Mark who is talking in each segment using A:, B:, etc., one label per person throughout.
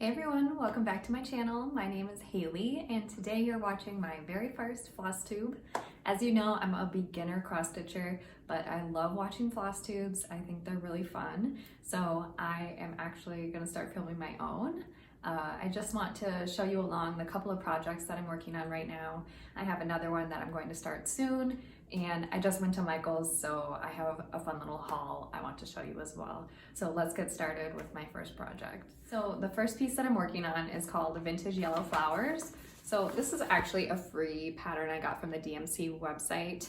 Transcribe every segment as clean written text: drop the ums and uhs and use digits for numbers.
A: Hey everyone, welcome back to my channel. My name is Haley and today you're watching my very first Flosstube. As you know, I'm a beginner cross stitcher, but I love watching Flosstubes. I think they're really fun. So I am actually gonna start filming my own. I just want to show you along the couple of projects that I'm working on right now. I have another one that I'm going to start soon, and I just went to Michael's, so I have a fun little haul I want to show you as well. So let's get started with my first project. So the first piece that I'm working on is called Vintage Yellow Flowers. So this is actually a free pattern I got from the DMC website.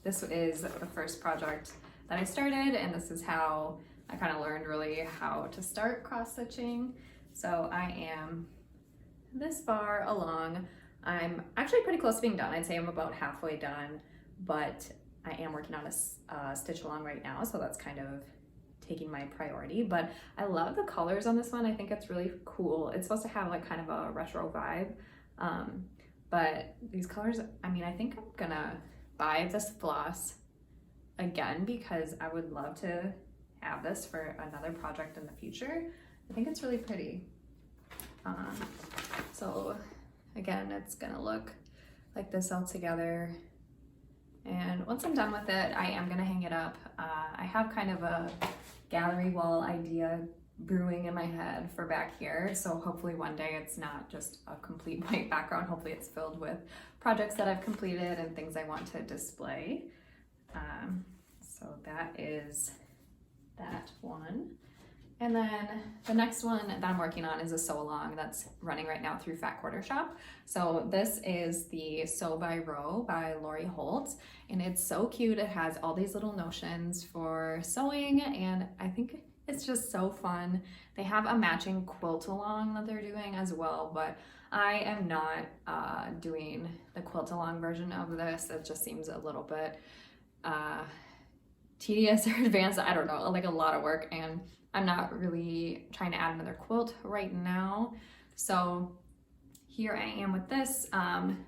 A: This is the first project that I started, and this is how I kind of learned really how to start cross stitching. So I am this far along. I'm actually pretty close to being done. I'd say I'm about halfway done, but I am working on a stitch along right now, so that's kind of taking my priority. But I love the colors on this one. I think it's really cool. It's supposed to have like kind of a retro vibe, but these colors, I mean, I think I'm gonna buy this floss again because I would love to have this for another project in the future. I think it's really pretty. So again, it's gonna look like this all together. And once I'm done with it, I am gonna hang it up. I have kind of a gallery wall idea brewing in my head for back here. So hopefully one day it's not just a complete white background. Hopefully it's filled with projects that I've completed and things I want to display. So that is that one. And then the next one that I'm working on is a sew along that's running right now through Fat Quarter Shop. So this is the Sew by Row by Lori Holt, and it's so cute. It has all these little notions for sewing, and I think it's just so fun. They have a matching quilt along that they're doing as well, but I am not doing the quilt along version of this. It just seems a little bit tedious or advanced. I don't know, like a lot of work, and I'm not really trying to add another quilt right now. So here I am with this.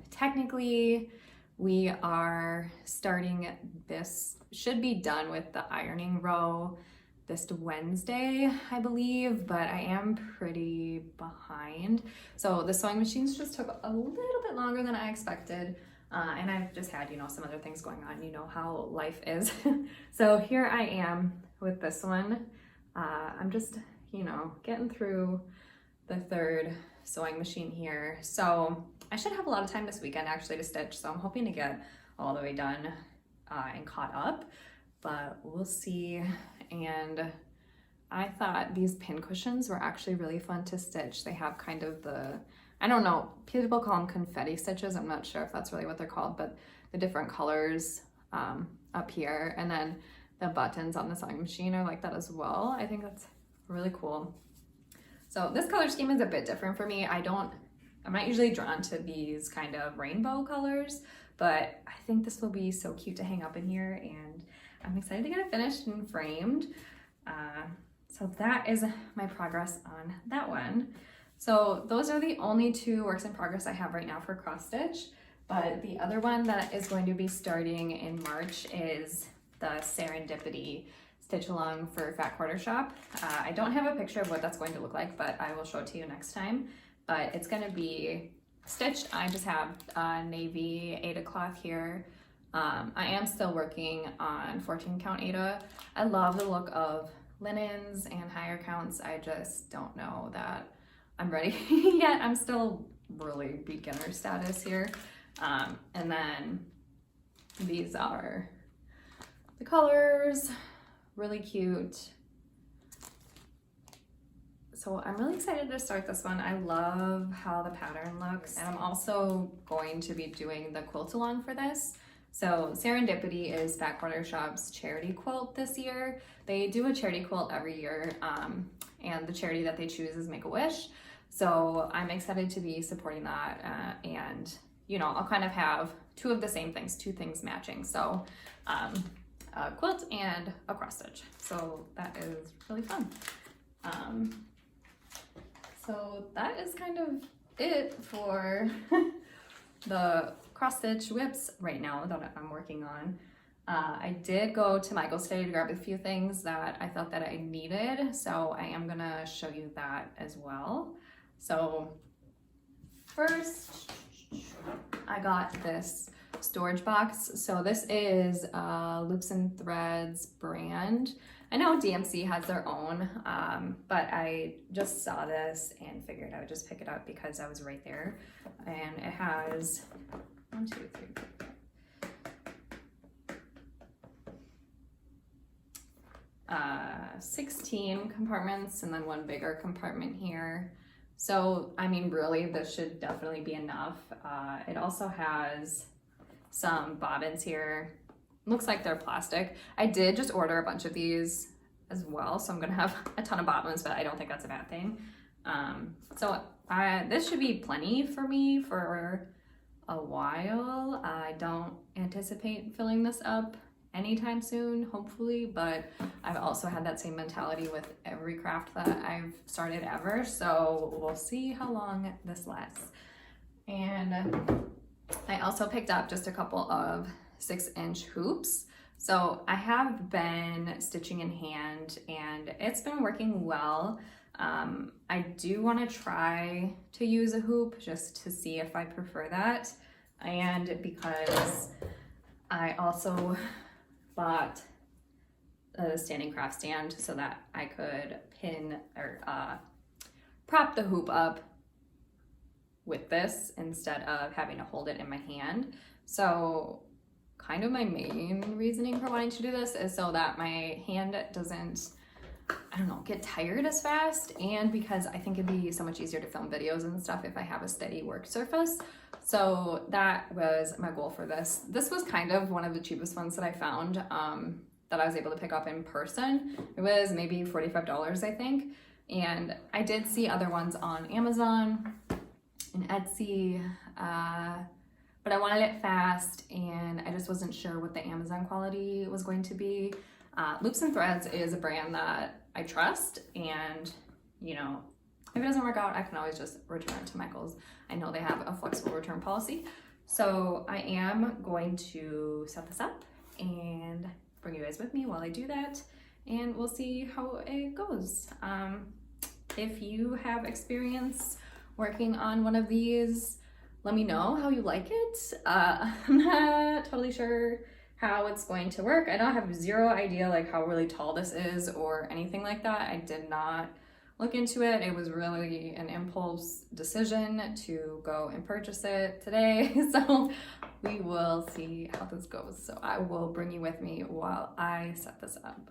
A: Technically, we are starting this, should be done with the ironing row this Wednesday, I believe, but I am pretty behind. So the sewing machines just took a little bit longer than I expected. And I've just had, some other things going on, how life is. So here I am with this one. I'm just, getting through the third sewing machine here. So I should have a lot of time this weekend actually to stitch. So I'm hoping to get all the way done and caught up, but we'll see. And I thought these pin cushions were actually really fun to stitch. They have kind of I don't know, people call them confetti stitches. I'm not sure if that's really what they're called, but the different colors up here. And then the buttons on the sewing machine are like that as well. I think that's really cool. So this color scheme is a bit different for me. I'm not usually drawn to these kind of rainbow colors, but I think this will be so cute to hang up in here, and I'm excited to get it finished and framed. So that is my progress on that one. So those are the only two works in progress I have right now for cross stitch, but the other one that is going to be starting in March is the Serendipity stitch along for Fat Quarter Shop. I don't have a picture of what that's going to look like, but I will show it to you next time. But it's gonna be stitched. I just have navy Aida cloth here. I am still working on 14 count Aida. I love the look of linens and higher counts. I just don't know that I'm ready yet. I'm still really beginner status here. And then these are the colors, really cute. So I'm really excited to start this one. I love how the pattern looks. And I'm also going to be doing the quilt along for this. So Serendipity is Fat Quarter Shop's charity quilt this year. They do a charity quilt every year, and the charity that they choose is Make-A-Wish. So I'm excited to be supporting that, and I'll kind of have two of the same things, two things matching. So a quilt and a cross stitch. So that is really fun. So that is kind of it for the cross stitch whips right now that I'm working on. I did go to Michael's today to grab a few things that I thought that I needed, so I am gonna show you that as well. So first, I got this storage box. So this is Loops and Threads brand. I know DMC has their own, but I just saw this and figured I would just pick it up because I was right there. And it has 1, 2, 3, 4, 16 compartments and then one bigger compartment here. So, I mean, really, this should definitely be enough. It also has some bobbins here. Looks like they're plastic. I did just order a bunch of these as well, so I'm gonna have a ton of bobbins, but I don't think that's a bad thing. This should be plenty for me for a while. I don't anticipate filling this up anytime soon, hopefully, but I've also had that same mentality with every craft that I've started ever, so we'll see how long this lasts. And I also picked up just a couple of 6-inch hoops. So I have been stitching in hand and it's been working well. I do want to try to use a hoop just to see if I prefer that, and because I also bought a standing craft stand so that I could pin or prop the hoop up with this instead of having to hold it in my hand. So kind of my main reasoning for wanting to do this is so that my hand doesn't, I don't know, get tired as fast, and because I think it'd be so much easier to film videos and stuff if I have a steady work surface. So that was my goal for this. This was kind of one of the cheapest ones that I found that I was able to pick up in person. It was maybe $45, I think. And I did see other ones on Amazon and Etsy, but I wanted it fast and I just wasn't sure what the Amazon quality was going to be. Loops and Threads is a brand that I trust, and you know, if it doesn't work out, I can always just return it to Michael's. I know they have a flexible return policy. So I am going to set this up and bring you guys with me while I do that, and we'll see how it goes. If you have experience working on one of these, let me know how you like it. I'm not totally sure how it's going to work. I don't have zero idea like how really tall this is or anything like that. I did not look into it. It was really an impulse decision to go and purchase it today. So we will see how this goes. So I will bring you with me while I set this up.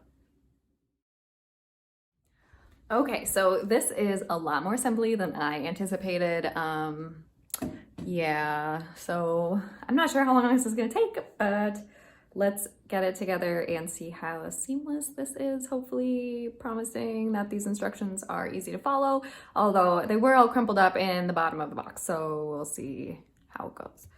A: Okay, so this is a lot more assembly than I anticipated. Yeah, so I'm not sure how long this is gonna take, but let's get it together and see how seamless this is. Hopefully, promising that these instructions are easy to follow, although they were all crumpled up in the bottom of the box, so we'll see how it goes.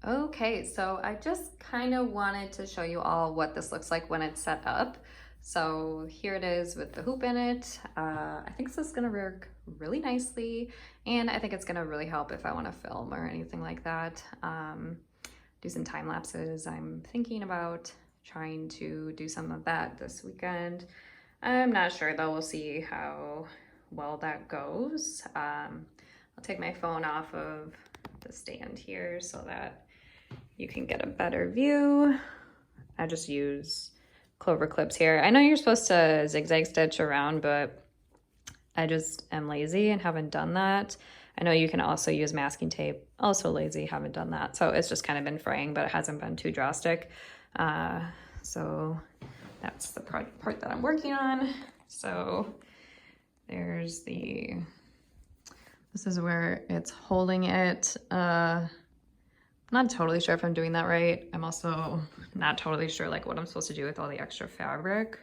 A: Okay, so I just kind of wanted to show you all what this looks like when it's set up. So here it is with the hoop in it. I think this is gonna work really nicely, and I think it's gonna really help if I wanna film or anything like that. Do some time lapses. I'm thinking about trying to do some of that this weekend. I'm not sure though, we'll see how well that goes. I'll take my phone off of the stand here so that you can get a better view. I just use clover clips here. I know you're supposed to zigzag stitch around, but I just am lazy and haven't done that. I know you can also use masking tape. Also lazy, haven't done that. So it's just kind of been fraying, but it hasn't been too drastic. So that's the part that I'm working on. So there's this is where it's holding it. I'm not totally sure if I'm doing that right. I'm also not totally sure like what I'm supposed to do with all the extra fabric.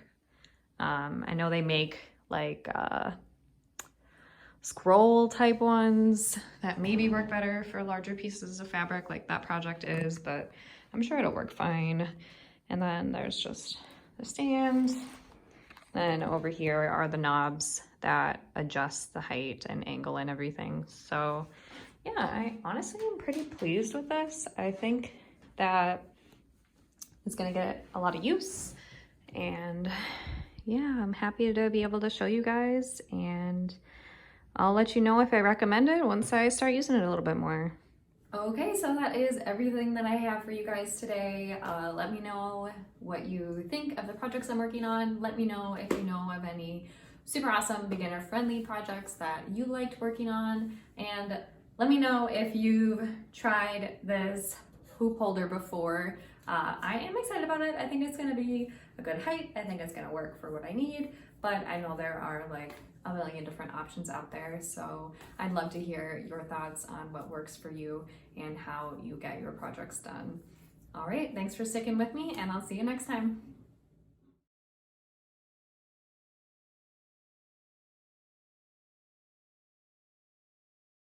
A: I know they make like scroll type ones that maybe work better for larger pieces of fabric like that project is, but I'm sure it'll work fine. And then there's just the stand. Then over here are the knobs that adjust the height and angle and everything. So yeah, I honestly am pretty pleased with this. I think that it's gonna get a lot of use, and yeah, I'm happy to be able to show you guys, and I'll let you know if I recommend it once I start using it a little bit more. Okay, so that is everything that I have for you guys today. Let me know what you think of the projects I'm working on. Let me know if you know of any super awesome beginner friendly projects that you liked working on, and let me know if you've tried this hoop holder before. I am excited about it. I think it's gonna be a good height. I think it's gonna work for what I need, but I know there are like a million different options out there. So I'd love to hear your thoughts on what works for you and how you get your projects done. All right, thanks for sticking with me, and I'll see you next time.